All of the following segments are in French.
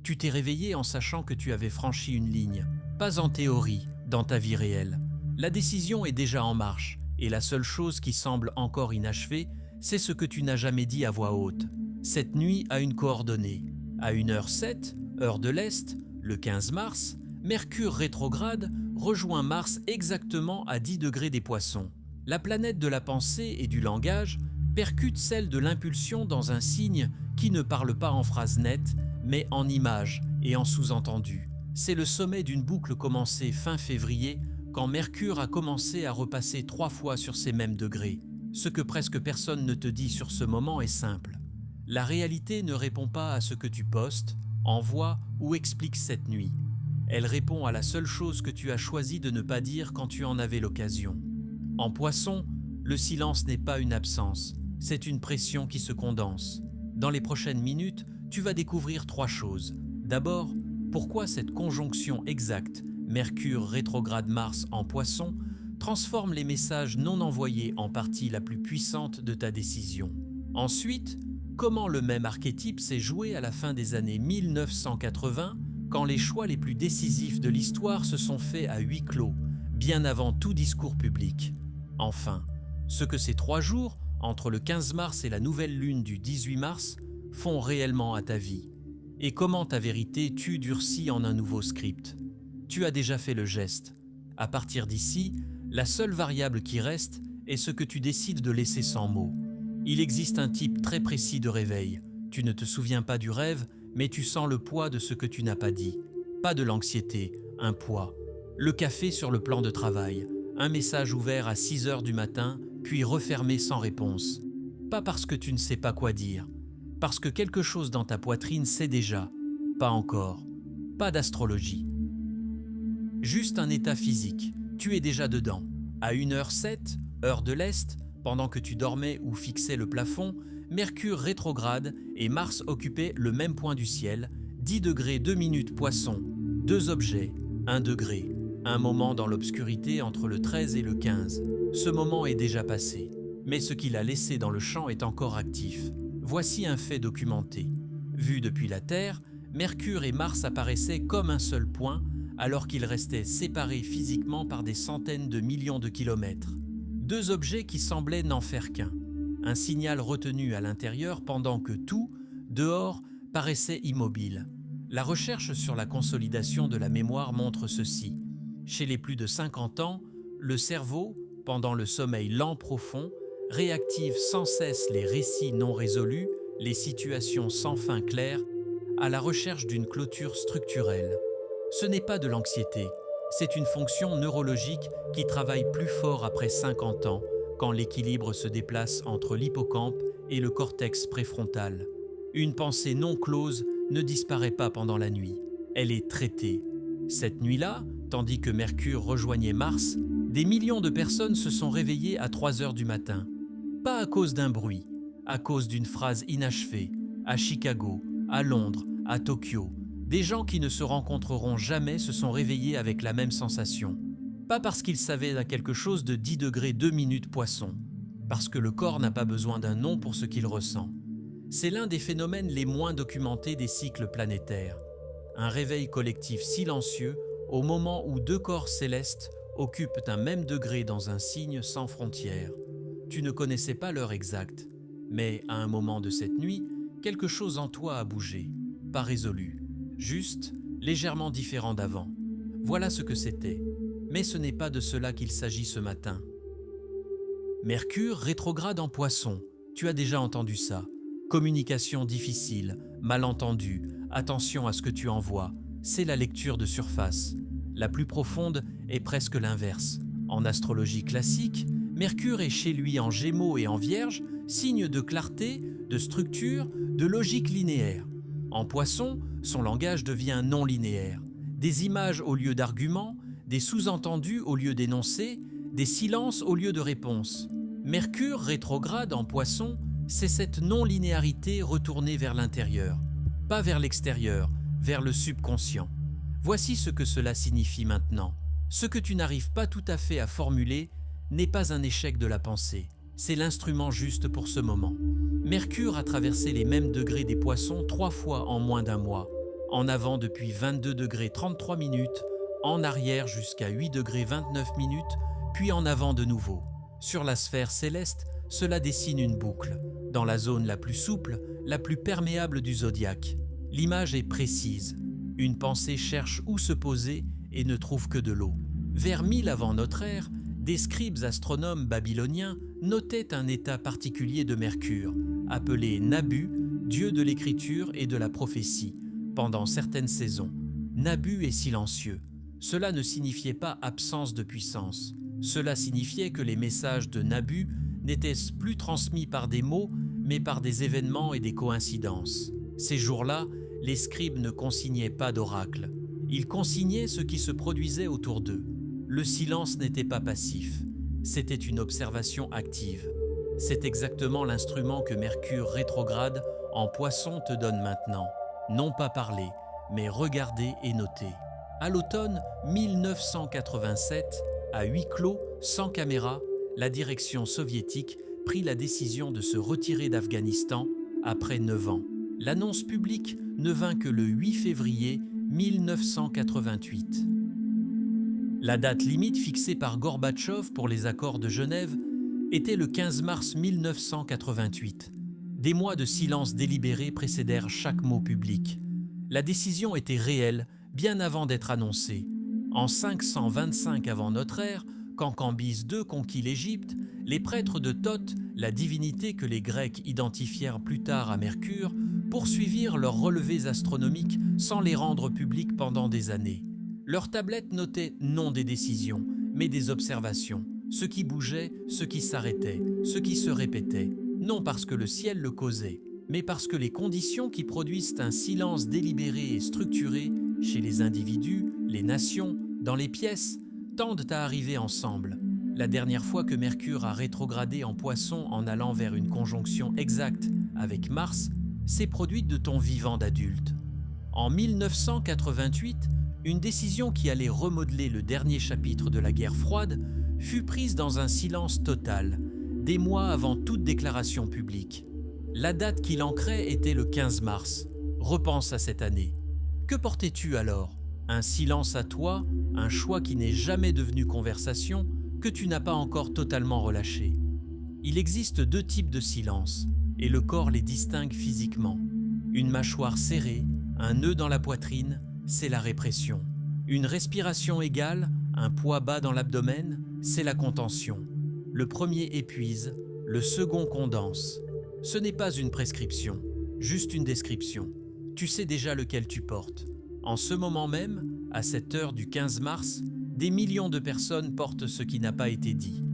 Tu t'es réveillé en sachant que tu avais franchi une ligne, pas en théorie, dans ta vie réelle. La décision est déjà en marche, et la seule chose qui semble encore inachevée, c'est ce que tu n'as jamais dit à voix haute. Cette nuit a une coordonnée. À 1h07, heure de l'Est, le 15 mars, Mercure rétrograde rejoint Mars exactement à 10 degrés des Poissons. La planète de la pensée et du langage percute celle de l'impulsion dans un signe qui ne parle pas en phrases nettes, mais en images et en sous-entendus. C'est le sommet d'une boucle commencée fin février, quand Mercure a commencé à repasser 3 fois sur ces mêmes degrés. Ce que presque personne ne te dit sur ce moment est simple. La réalité ne répond pas à ce que tu postes, envoies ou expliques cette nuit. Elle répond à la seule chose que tu as choisi de ne pas dire quand tu en avais l'occasion. En Poisson, le silence n'est pas une absence, c'est une pression qui se condense. Dans les prochaines minutes, tu vas découvrir 3 choses. D'abord, pourquoi cette conjonction exacte, Mercure rétrograde Mars en Poisson, transforme les messages non envoyés en partie la plus puissante de ta décision. Ensuite, comment le même archétype s'est joué à la fin des années 1980, quand les choix les plus décisifs de l'histoire se sont faits à huis clos, bien avant tout discours public. Enfin, ce que ces 3 jours, entre le 15 mars et la nouvelle lune du 18 mars, font réellement à ta vie. Et comment ta vérité tue durcie en un nouveau script. Tu as déjà fait le geste. À partir d'ici, la seule variable qui reste est ce que tu décides de laisser sans mots. Il existe un type très précis de réveil. Tu ne te souviens pas du rêve, mais tu sens le poids de ce que tu n'as pas dit. Pas de l'anxiété, un poids. Le café sur le plan de travail, un message ouvert à 6 heures du matin, puis refermé sans réponse. Pas parce que tu ne sais pas quoi dire, parce que quelque chose dans ta poitrine sait déjà. Pas encore. Pas d'astrologie. Juste un état physique. Tu es déjà dedans. À 1h07, heure de l'Est, pendant que tu dormais ou fixais le plafond, Mercure rétrograde et Mars occupait le même point du ciel, 10 degrés 2 minutes Poisson, 2 objets, 1 degré, un moment dans l'obscurité entre le 13 et le 15. Ce moment est déjà passé, mais ce qu'il a laissé dans le champ est encore actif. Voici un fait documenté. Vu depuis la Terre, Mercure et Mars apparaissaient comme un seul point, alors qu'ils restaient séparés physiquement par des centaines de millions de kilomètres. 2 objets qui semblaient n'en faire qu'un. Un signal retenu à l'intérieur pendant que tout, dehors, paraissait immobile. La recherche sur la consolidation de la mémoire montre ceci. Chez les plus de 50 ans, le cerveau, pendant le sommeil lent profond, réactive sans cesse les récits non résolus, les situations sans fin claires, à la recherche d'une clôture structurelle. Ce n'est pas de l'anxiété, c'est une fonction neurologique qui travaille plus fort après 50 ans, quand l'équilibre se déplace entre l'hippocampe et le cortex préfrontal. Une pensée non close ne disparaît pas pendant la nuit, elle est traitée. Cette nuit-là, tandis que Mercure rejoignait Mars, des millions de personnes se sont réveillées à 3 heures du matin. Pas à cause d'un bruit, à cause d'une phrase inachevée, à Chicago, à Londres, à Tokyo. Des gens qui ne se rencontreront jamais se sont réveillés avec la même sensation. Pas parce qu'ils savaient à quelque chose de 10 degrés 2 minutes Poisson, parce que le corps n'a pas besoin d'un nom pour ce qu'il ressent. C'est l'un des phénomènes les moins documentés des cycles planétaires. Un réveil collectif silencieux au moment où 2 corps célestes occupent un même degré dans un signe sans frontières. Tu ne connaissais pas l'heure exacte, mais à un moment de cette nuit, quelque chose en toi a bougé, pas résolu. Juste, légèrement différent d'avant. Voilà ce que c'était. Mais ce n'est pas de cela qu'il s'agit ce matin. Mercure rétrograde en Poisson. Tu as déjà entendu ça. Communication difficile, malentendu, attention à ce que tu envoies. C'est la lecture de surface. La plus profonde est presque l'inverse. En astrologie classique, Mercure est chez lui en Gémeaux et en Vierge, signe de clarté, de structure, de logique linéaire. En Poisson, son langage devient non linéaire. Des images au lieu d'arguments, des sous-entendus au lieu d'énoncés, des silences au lieu de réponses. Mercure rétrograde en Poisson, c'est cette non-linéarité retournée vers l'intérieur, pas vers l'extérieur, vers le subconscient. Voici ce que cela signifie maintenant. Ce que tu n'arrives pas tout à fait à formuler n'est pas un échec de la pensée, c'est l'instrument juste pour ce moment. Mercure a traversé les mêmes degrés des Poissons 3 fois en moins d'1 mois. en avant depuis 22 degrés 33 minutes, en arrière jusqu'à 8 degrés 29 minutes, puis en avant de nouveau. Sur la sphère céleste, cela dessine une boucle, dans la zone la plus souple, la plus perméable du zodiaque. L'image est précise. Une pensée cherche où se poser et ne trouve que de l'eau. Vers 1000 avant notre ère, des scribes astronomes babyloniens notaient un état particulier de Mercure, appelé Nabu, dieu de l'écriture et de la prophétie, pendant certaines saisons. Nabu est silencieux. Cela ne signifiait pas absence de puissance. Cela signifiait que les messages de Nabu n'étaient plus transmis par des mots, mais par des événements et des coïncidences. Ces jours-là, les scribes ne consignaient pas d'oracle. Ils consignaient ce qui se produisait autour d'eux. Le silence n'était pas passif, c'était une observation active. C'est exactement l'instrument que Mercure rétrograde en Poisson te donne maintenant. Non pas parler, mais regarder et noter. À l'automne 1987, à huis clos, sans caméra, la direction soviétique prit la décision de se retirer d'Afghanistan après 9 ans. L'annonce publique ne vint que le 8 février 1988. La date limite fixée par Gorbatchev pour les accords de Genève était le 15 mars 1988. Des mois de silence délibéré précédèrent chaque mot public. La décision était réelle bien avant d'être annoncée. En 525 avant notre ère, quand Cambyse II conquit l'Égypte, les prêtres de Thoth, la divinité que les Grecs identifièrent plus tard à Mercure, poursuivirent leurs relevés astronomiques sans les rendre publics pendant des années. Leurs tablettes notaient non des décisions, mais des observations, ce qui bougeait, ce qui s'arrêtait, ce qui se répétait, non parce que le ciel le causait, mais parce que les conditions qui produisent un silence délibéré et structuré chez les individus, les nations, dans les pièces, tendent à arriver ensemble. La dernière fois que Mercure a rétrogradé en Poisson en allant vers une conjonction exacte avec Mars, s'est produite de ton vivant d'adulte. En 1988, une décision qui allait remodeler le dernier chapitre de la guerre froide fut prise dans un silence total, des mois avant toute déclaration publique. La date qui l'ancrait était le 15 mars. Repense à cette année. Que portais-tu alors? Un silence à toi, un choix qui n'est jamais devenu conversation, que tu n'as pas encore totalement relâché. Il existe deux types de silence, et le corps les distingue physiquement. Une mâchoire serrée, un nœud dans la poitrine, c'est la répression. Une respiration égale, un poids bas dans l'abdomen, c'est la contention. Le premier épuise, le second condense. Ce n'est pas une prescription, juste une description. Tu sais déjà lequel tu portes. En ce moment même, à cette heure du 15 mars, des millions de personnes portent ce qui n'a pas été dit.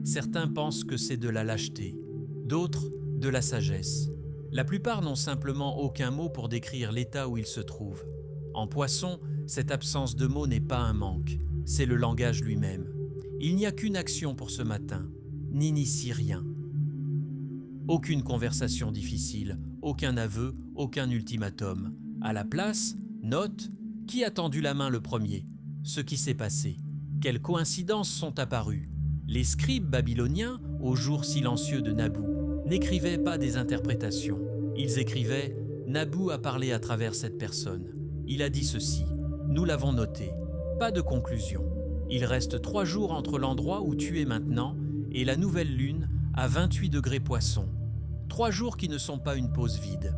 Certains pensent que c'est de la lâcheté, d'autres de la sagesse. La plupart n'ont simplement aucun mot pour décrire l'état où ils se trouvent. En Poisson, cette absence de mots n'est pas un manque, c'est le langage lui-même. Il n'y a qu'une action pour ce matin, n'initie rien. Aucune conversation difficile, aucun aveu, aucun ultimatum. À la place, note, qui a tendu la main le premier? Ce qui s'est passé. Quelles coïncidences sont apparues? Les scribes babyloniens, au jour silencieux de Nabu, n'écrivaient pas des interprétations. Ils écrivaient « Nabu a parlé à travers cette personne. Il a dit ceci. Nous l'avons noté. Pas de conclusion. Il reste 3 jours entre l'endroit où tu es maintenant et la nouvelle lune à 28 degrés Poisson. 3 jours qui ne sont pas une pause vide.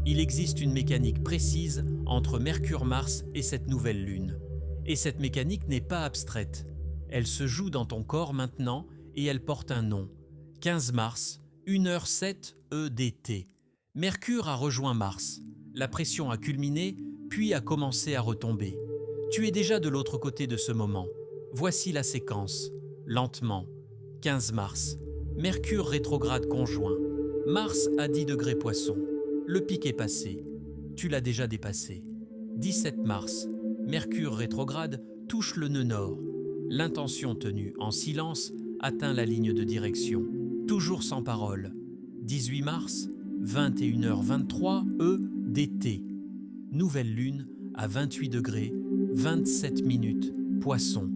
Il existe une mécanique précise entre Mercure-Mars et cette nouvelle lune. Et cette mécanique n'est pas abstraite. Elle se joue dans ton corps maintenant et elle porte un nom. 15 mars, 1h07 EDT. Mercure a rejoint Mars. La pression a culminé, puis a commencé à retomber. Tu es déjà de l'autre côté de ce moment. Voici la séquence. Lentement. 15 mars. Mercure rétrograde conjoint. Mars à 10 degrés Poisson. Le pic est passé. Tu l'as déjà dépassé. 17 mars. Mercure rétrograde touche le nœud nord. L'intention tenue en silence atteint la ligne de direction. Toujours sans parole. 18 mars, 21h23 EDT. Nouvelle lune à 28 degrés, 27 minutes, Poisson.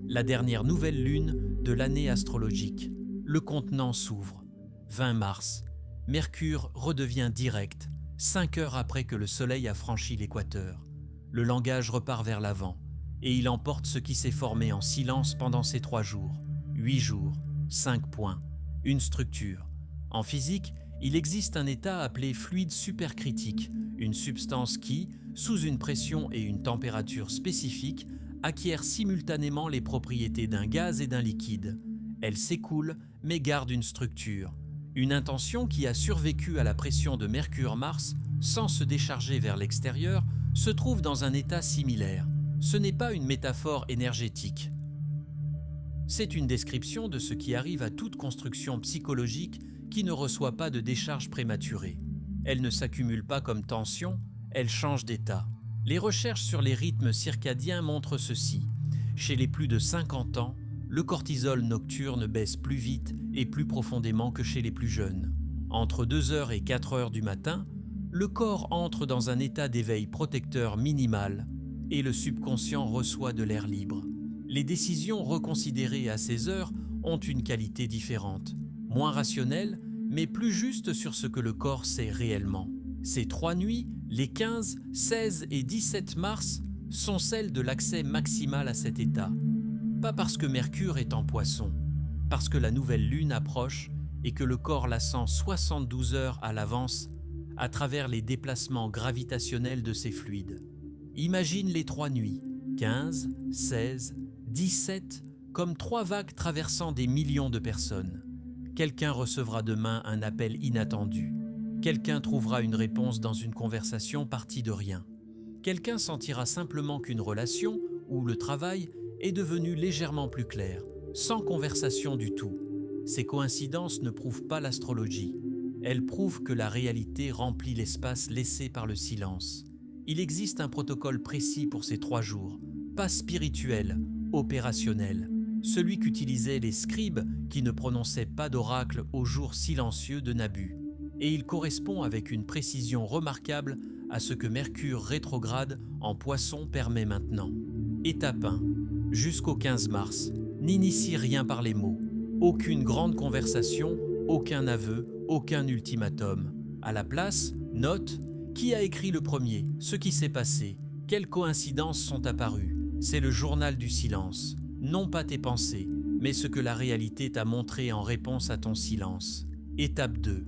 La dernière nouvelle lune de l'année astrologique. Le contenant s'ouvre. 20 mars. Mercure redevient direct, 5 heures après que le Soleil a franchi l'équateur. Le langage repart vers l'avant, et il emporte ce qui s'est formé en silence pendant ces 3 jours, 8 jours, 5 points, une structure. En physique, il existe un état appelé fluide supercritique, une substance qui, sous une pression et une température spécifiques, acquiert simultanément les propriétés d'un gaz et d'un liquide. Elle s'écoule, mais garde une structure. Une intention qui a survécu à la pression de Mercure-Mars, sans se décharger vers l'extérieur, se trouve dans un état similaire. Ce n'est pas une métaphore énergétique. C'est une description de ce qui arrive à toute construction psychologique qui ne reçoit pas de décharge prématurée. Elle ne s'accumule pas comme tension, elle change d'état. Les recherches sur les rythmes circadiens montrent ceci. Chez les plus de 50 ans, le cortisol nocturne baisse plus vite et plus profondément que chez les plus jeunes. Entre 2h et 4h du matin, le corps entre dans un état d'éveil protecteur minimal et le subconscient reçoit de l'air libre. Les décisions reconsidérées à ces heures ont une qualité différente, moins rationnelle, mais plus juste sur ce que le corps sait réellement. Ces 3 nuits, les 15, 16 et 17 mars, sont celles de l'accès maximal à cet état. Pas parce que Mercure est en Poisson, parce que la nouvelle lune approche et que le corps la sent 72 heures à l'avance à travers les déplacements gravitationnels de ces fluides. Imagine les 3 nuits, 15, 16, 17, comme 3 vagues traversant des millions de personnes. Quelqu'un recevra demain un appel inattendu. Quelqu'un trouvera une réponse dans une conversation partie de rien. Quelqu'un sentira simplement qu'une relation ou le travail est devenu légèrement plus clair, sans conversation du tout. Ces coïncidences ne prouvent pas l'astrologie. Elles prouvent que la réalité remplit l'espace laissé par le silence. Il existe un protocole précis pour ces 3 jours, pas spirituel, opérationnel, celui qu'utilisaient les scribes qui ne prononçaient pas d'oracle aux jours silencieux de Nabu. Et il correspond avec une précision remarquable à ce que Mercure rétrograde en Poisson permet maintenant. Étape 1. Jusqu'au 15 mars, n'initie rien par les mots. Aucune grande conversation, aucun aveu, aucun ultimatum. À la place, note qui a écrit le premier, ce qui s'est passé, quelles coïncidences sont apparues. C'est le journal du silence. Non pas tes pensées, mais ce que la réalité t'a montré en réponse à ton silence. Étape 2.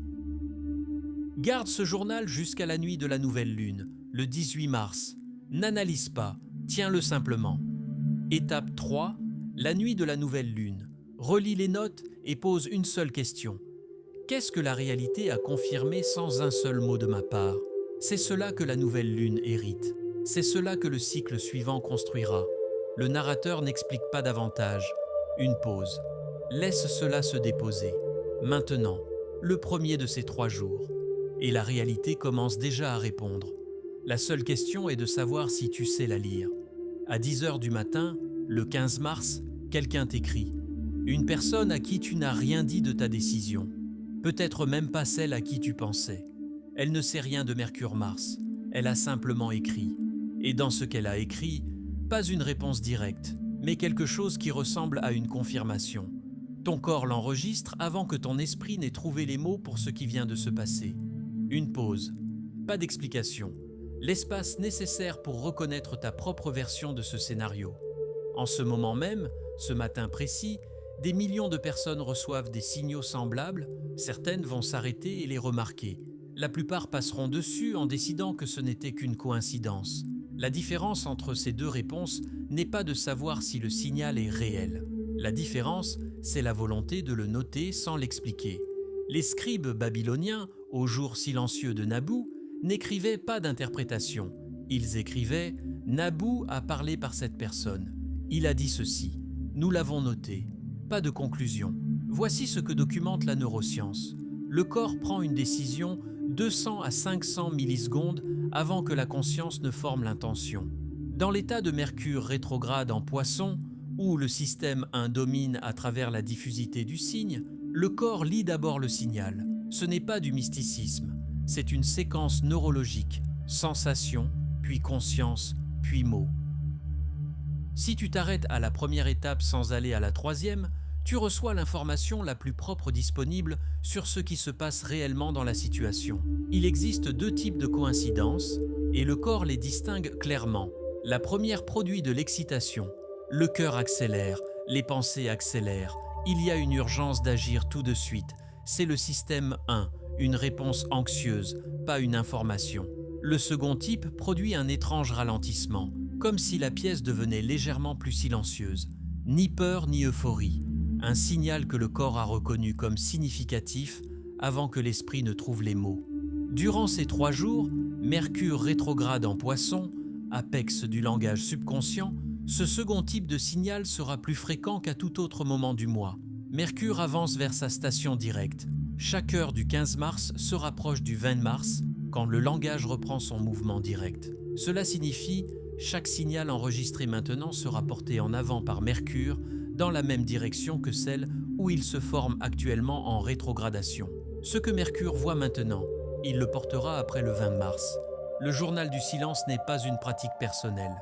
Garde ce journal jusqu'à la nuit de la nouvelle lune, le 18 mars. N'analyse pas, tiens-le simplement. Étape 3. La nuit de la nouvelle lune. Relis les notes et pose une seule question. Qu'est-ce que la réalité a confirmé sans un seul mot de ma part? C'est cela que la nouvelle lune hérite. C'est cela que le cycle suivant construira. Le narrateur n'explique pas davantage. Une pause. Laisse cela se déposer. Maintenant, le premier de ces 3 jours. Et la réalité commence déjà à répondre. La seule question est de savoir si tu sais la lire. À 10h du matin, le 15 mars, quelqu'un t'écrit. Une personne à qui tu n'as rien dit de ta décision. Peut-être même pas celle à qui tu pensais. Elle ne sait rien de Mercure-Mars. Elle a simplement écrit. Et dans ce qu'elle a écrit, pas une réponse directe, mais quelque chose qui ressemble à une confirmation. Ton corps l'enregistre avant que ton esprit n'ait trouvé les mots pour ce qui vient de se passer. Une pause. Pas d'explication. L'espace nécessaire pour reconnaître ta propre version de ce scénario. En ce moment même, ce matin précis, des millions de personnes reçoivent des signaux semblables, certaines vont s'arrêter et les remarquer. La plupart passeront dessus en décidant que ce n'était qu'une coïncidence. La différence entre ces 2 réponses n'est pas de savoir si le signal est réel. La différence, c'est la volonté de le noter sans l'expliquer. Les scribes babyloniens, au jour silencieux de Nabu, n'écrivaient pas d'interprétation. Ils écrivaient « Nabu a parlé par cette personne. Il a dit ceci. Nous l'avons noté. » Pas de conclusion. Voici ce que documente la neuroscience. Le corps prend une décision 200 à 500 millisecondes avant que la conscience ne forme l'intention. Dans l'état de Mercure rétrograde en Poisson, où le système 1 domine à travers la diffusité du signe, le corps lit d'abord le signal. Ce n'est pas du mysticisme, c'est une séquence neurologique, sensation, puis conscience, puis mot. Si tu t'arrêtes à la première étape sans aller à la 3e, tu reçois l'information la plus propre disponible sur ce qui se passe réellement dans la situation. Il existe 2 types de coïncidences, et le corps les distingue clairement. La première produit de l'excitation. Le cœur accélère, les pensées accélèrent. Il y a une urgence d'agir tout de suite. C'est le système 1, une réponse anxieuse, pas une information. Le second type produit un étrange ralentissement, comme si la pièce devenait légèrement plus silencieuse. Ni peur ni euphorie. Un signal que le corps a reconnu comme significatif avant que l'esprit ne trouve les mots. Durant ces 3 jours, Mercure rétrograde en Poisson, apex du langage subconscient, ce second type de signal sera plus fréquent qu'à tout autre moment du mois. Mercure avance vers sa station directe. Chaque heure du 15 mars se rapproche du 20 mars, quand le langage reprend son mouvement direct. Cela signifie chaque signal enregistré maintenant sera porté en avant par Mercure dans la même direction que celle où il se forme actuellement en rétrogradation. Ce que Mercure voit maintenant, il le portera après le 20 mars. Le journal du silence n'est pas une pratique personnelle.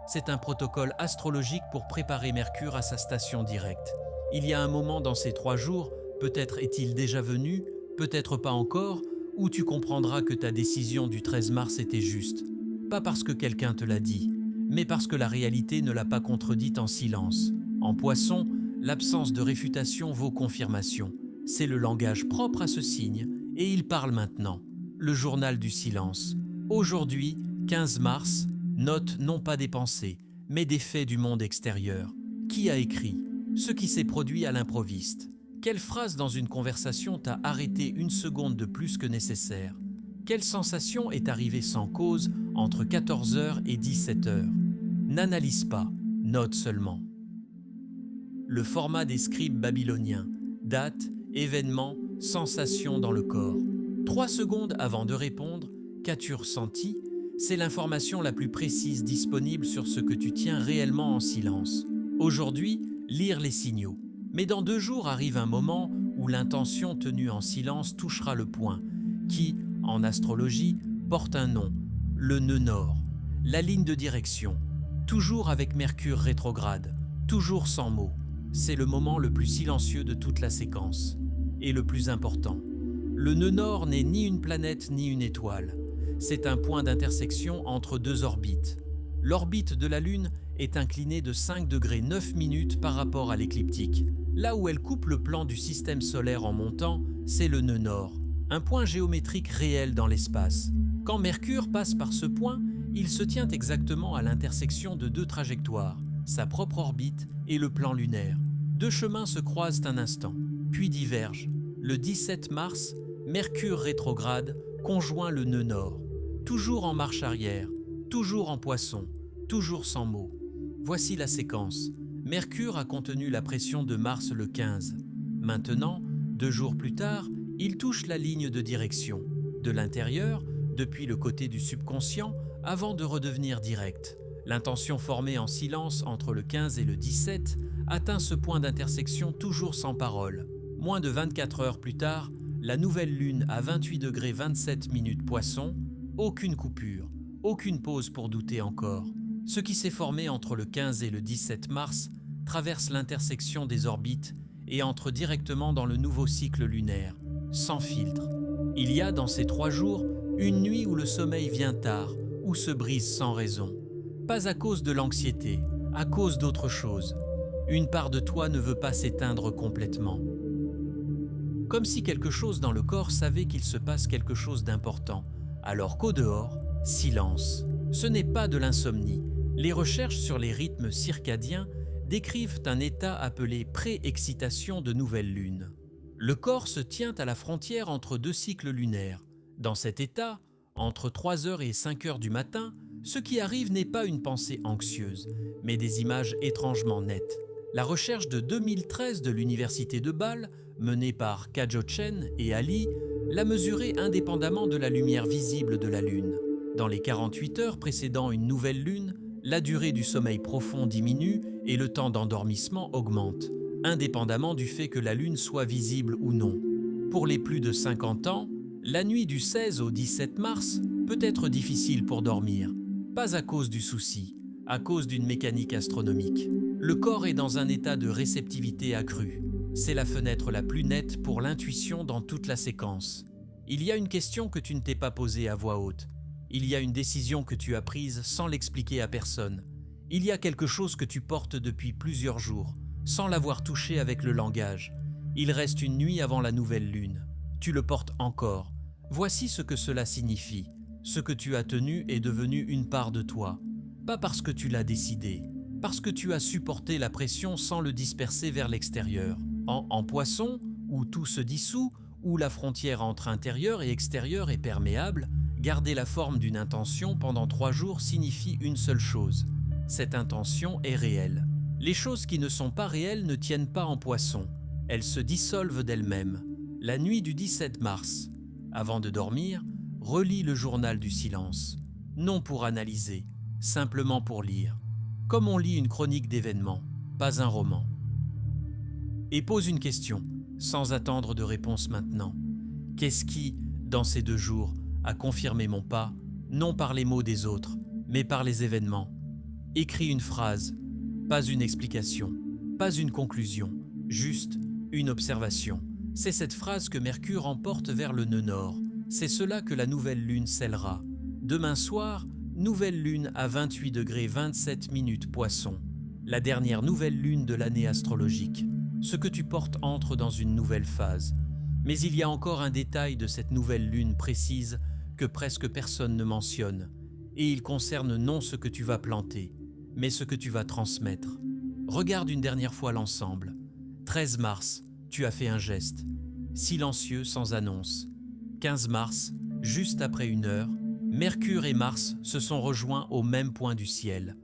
C'est un protocole astrologique pour préparer Mercure à sa station directe. Il y a un moment dans ces 3 jours, peut-être est-il déjà venu, peut-être pas encore, où tu comprendras que ta décision du 13 mars était juste. Pas parce que quelqu'un te l'a dit, mais parce que la réalité ne l'a pas contredite en silence. En Poisson, l'absence de réfutation vaut confirmation. C'est le langage propre à ce signe, et il parle maintenant. Le journal du silence. Aujourd'hui, 15 mars, note non pas des pensées, mais des faits du monde extérieur. Qui a écrit? Ce qui s'est produit à l'improviste. Quelle phrase dans une conversation t'a arrêté une seconde de plus que nécessaire? Quelle sensation est arrivée sans cause entre 14h et 17h? N'analyse pas, note seulement. Le format des scribes babyloniens. Date, événement, sensation dans le corps. 3 secondes avant de répondre, qu'as-tu ressenti? C'est l'information la plus précise disponible sur ce que tu tiens réellement en silence. Aujourd'hui, lire les signaux. Mais dans 2 jours arrive un moment où l'intention tenue en silence touchera le point, qui, en astrologie, porte un nom, le nœud nord, la ligne de direction, toujours avec Mercure rétrograde, toujours sans mots. C'est le moment le plus silencieux de toute la séquence, et le plus important. Le nœud nord n'est ni une planète ni une étoile. C'est un point d'intersection entre 2 orbites. L'orbite de la Lune est inclinée de 5 degrés 9 minutes par rapport à l'écliptique. Là où elle coupe le plan du système solaire en montant, c'est le nœud nord, un point géométrique réel dans l'espace. Quand Mercure passe par ce point, il se tient exactement à l'intersection de 2 trajectoires, sa propre orbite et le plan lunaire. 2 chemins se croisent un instant, puis divergent. Le 17 mars, Mercure rétrograde conjoint le nœud nord, toujours en marche arrière, toujours en Poisson, toujours sans mots. Voici la séquence. Mercure a contenu la pression de Mars le 15. Maintenant, 2 jours plus tard, il touche la ligne de direction, de l'intérieur, depuis le côté du subconscient, avant de redevenir direct. L'intention formée en silence entre le 15 et le 17 atteint ce point d'intersection toujours sans parole. Moins de 24 heures plus tard, la nouvelle lune à 28 degrés 27 minutes Poisson, aucune coupure, aucune pause pour douter encore. Ce qui s'est formé entre le 15 et le 17 mars traverse l'intersection des orbites et entre directement dans le nouveau cycle lunaire, sans filtre. Il y a dans ces 3 jours une nuit où le sommeil vient tard, où se brise sans raison. Pas à cause de l'anxiété, à cause d'autre chose. Une part de toi ne veut pas s'éteindre complètement. Comme si quelque chose dans le corps savait qu'il se passe quelque chose d'important, alors qu'au dehors, silence. Ce n'est pas de l'insomnie. Les recherches sur les rythmes circadiens décrivent un état appelé pré-excitation de nouvelle lune. Le corps se tient à la frontière entre 2 cycles lunaires. Dans cet état, entre 3h et 5h du matin, ce qui arrive n'est pas une pensée anxieuse, mais des images étrangement nettes. La recherche de 2013 de l'université de Bâle, menée par Kajo Chen et Ali, l'a mesurée indépendamment de la lumière visible de la Lune. Dans les 48 heures précédant une nouvelle lune, la durée du sommeil profond diminue et le temps d'endormissement augmente, indépendamment du fait que la Lune soit visible ou non. Pour les plus de 50 ans, la nuit du 16 au 17 mars peut être difficile pour dormir, pas à cause du souci, à cause d'une mécanique astronomique. Le corps est dans un état de réceptivité accrue. C'est la fenêtre la plus nette pour l'intuition dans toute la séquence. Il y a une question que tu ne t'es pas posée à voix haute. Il y a une décision que tu as prise sans l'expliquer à personne. Il y a quelque chose que tu portes depuis plusieurs jours, sans l'avoir touché avec le langage. Il reste une nuit avant la nouvelle lune. Tu le portes encore. Voici ce que cela signifie. Ce que tu as tenu est devenu une part de toi. Pas parce que tu l'as décidé, parce que tu as supporté la pression sans le disperser vers l'extérieur. En Poisson, où tout se dissout, où la frontière entre intérieur et extérieur est perméable, garder la forme d'une intention pendant 3 jours signifie une seule chose. Cette intention est réelle. Les choses qui ne sont pas réelles ne tiennent pas en Poisson. Elles se dissolvent d'elles-mêmes. La nuit du 17 mars. Avant de dormir, relis le journal du silence. Non pour analyser, simplement pour lire. Comme on lit une chronique d'événements, pas un roman. Et pose une question, sans attendre de réponse maintenant. Qu'est-ce qui, dans ces 2 jours, a confirmé mon pas, non par les mots des autres, mais par les événements? Écris une phrase, pas une explication, pas une conclusion, juste une observation. C'est cette phrase que Mercure emporte vers le nœud nord. C'est cela que la nouvelle lune scellera. Demain soir, nouvelle lune à 28 degrés 27 minutes Poisson. La dernière nouvelle lune de l'année astrologique. Ce que tu portes entre dans une nouvelle phase. Mais il y a encore un détail de cette nouvelle lune précise que presque personne ne mentionne. Et il concerne non ce que tu vas planter, mais ce que tu vas transmettre. Regarde une dernière fois l'ensemble. 13 mars, tu as fait un geste, silencieux sans annonce. 15 mars, juste après 1 heure, Mercure et Mars se sont rejoints au même point du ciel.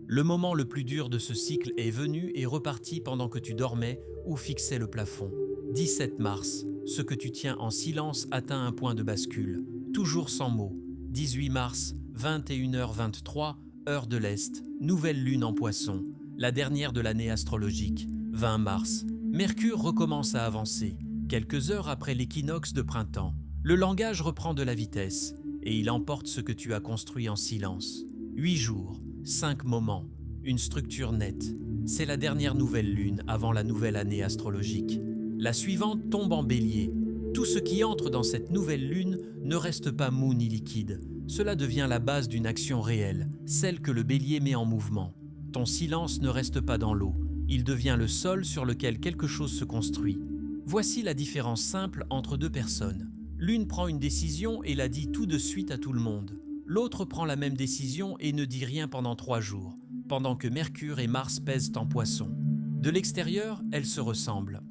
Le moment le plus dur de ce cycle est venu et reparti pendant que tu dormais ou fixais le plafond. 17 mars, ce que tu tiens en silence atteint un point de bascule, toujours sans mots. 18 mars, 21h23, heure de l'Est, nouvelle lune en Poisson, la dernière de l'année astrologique. 20 mars, Mercure recommence à avancer, quelques heures après l'équinoxe de printemps. Le langage reprend de la vitesse et il emporte ce que tu as construit en silence. 8 jours, 5 moments, une structure nette. C'est la dernière nouvelle lune avant la nouvelle année astrologique. La suivante tombe en bélier. Tout ce qui entre dans cette nouvelle lune ne reste pas mou ni liquide. Cela devient la base d'une action réelle, celle que le bélier met en mouvement. Ton silence ne reste pas dans l'eau. Il devient le sol sur lequel quelque chose se construit. Voici la différence simple entre 2 personnes. L'une prend une décision et la dit tout de suite à tout le monde. L'autre prend la même décision et ne dit rien pendant 3 jours, pendant que Mercure et Mars pèsent en Poisson. De l'extérieur, elles se ressemblent.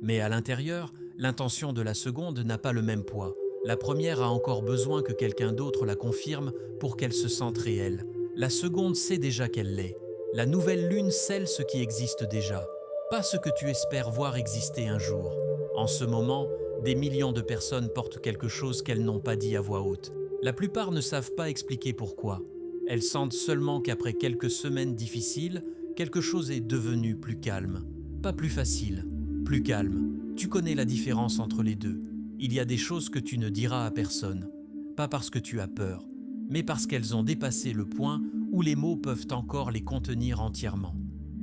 Mais à l'intérieur, l'intention de la seconde n'a pas le même poids. La première a encore besoin que quelqu'un d'autre la confirme pour qu'elle se sente réelle. La seconde sait déjà qu'elle l'est. La nouvelle lune scelle ce qui existe déjà, pas ce que tu espères voir exister un jour. En ce moment, des millions de personnes portent quelque chose qu'elles n'ont pas dit à voix haute. La plupart ne savent pas expliquer pourquoi. Elles sentent seulement qu'après quelques semaines difficiles, quelque chose est devenu plus calme. Pas plus facile, plus calme. Tu connais la différence entre les deux. Il y a des choses que tu ne diras à personne, pas parce que tu as peur, mais parce qu'elles ont dépassé le point où les mots peuvent encore les contenir entièrement.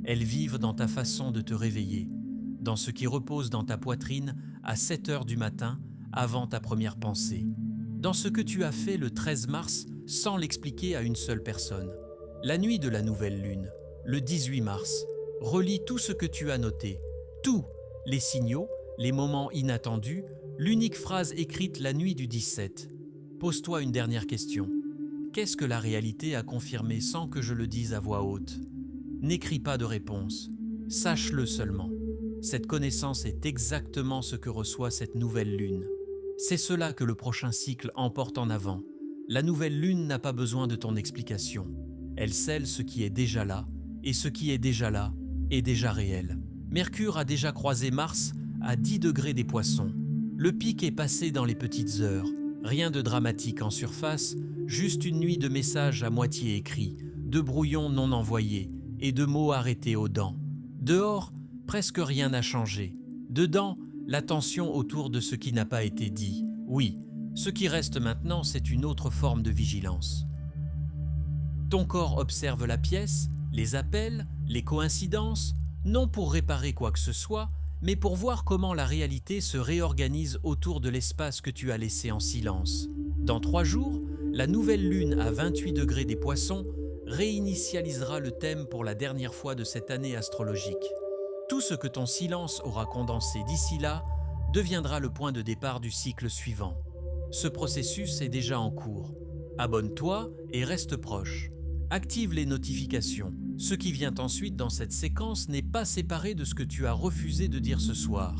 Elles vivent dans ta façon de te réveiller, dans ce qui repose dans ta poitrine à 7 heures du matin avant ta première pensée, dans ce que tu as fait le 13 mars sans l'expliquer à une seule personne. La nuit de la nouvelle lune, le 18 mars, relis tout ce que tu as noté, tout, les signaux, les moments inattendus, l'unique phrase écrite la nuit du 17. Pose-toi une dernière question. Qu'est-ce que la réalité a confirmé sans que je le dise à voix haute? N'écris pas de réponse, sache-le seulement. Cette connaissance est exactement ce que reçoit cette nouvelle lune. C'est cela que le prochain cycle emporte en avant. La nouvelle lune n'a pas besoin de ton explication. Elle scelle ce qui est déjà là, et ce qui est déjà là est déjà réel. Mercure a déjà croisé Mars à 10 degrés des Poissons. Le pic est passé dans les petites heures. Rien de dramatique en surface, juste une nuit de messages à moitié écrits, de brouillons non envoyés et de mots arrêtés aux dents. Dehors, presque rien n'a changé. Dedans, la tension autour de ce qui n'a pas été dit. Oui, ce qui reste maintenant, c'est une autre forme de vigilance. Ton corps observe la pièce, les appels, les coïncidences, non pour réparer quoi que ce soit, mais pour voir comment la réalité se réorganise autour de l'espace que tu as laissé en silence. Dans 3 jours, La nouvelle lune à 28 degrés des Poissons réinitialisera le thème pour la dernière fois de cette année astrologique. Tout ce que ton silence aura condensé d'ici là deviendra le point de départ du cycle suivant. Ce processus est déjà en cours. Abonne-toi et reste proche. Active les notifications. Ce qui vient ensuite dans cette séquence n'est pas séparé de ce que tu as refusé de dire ce soir.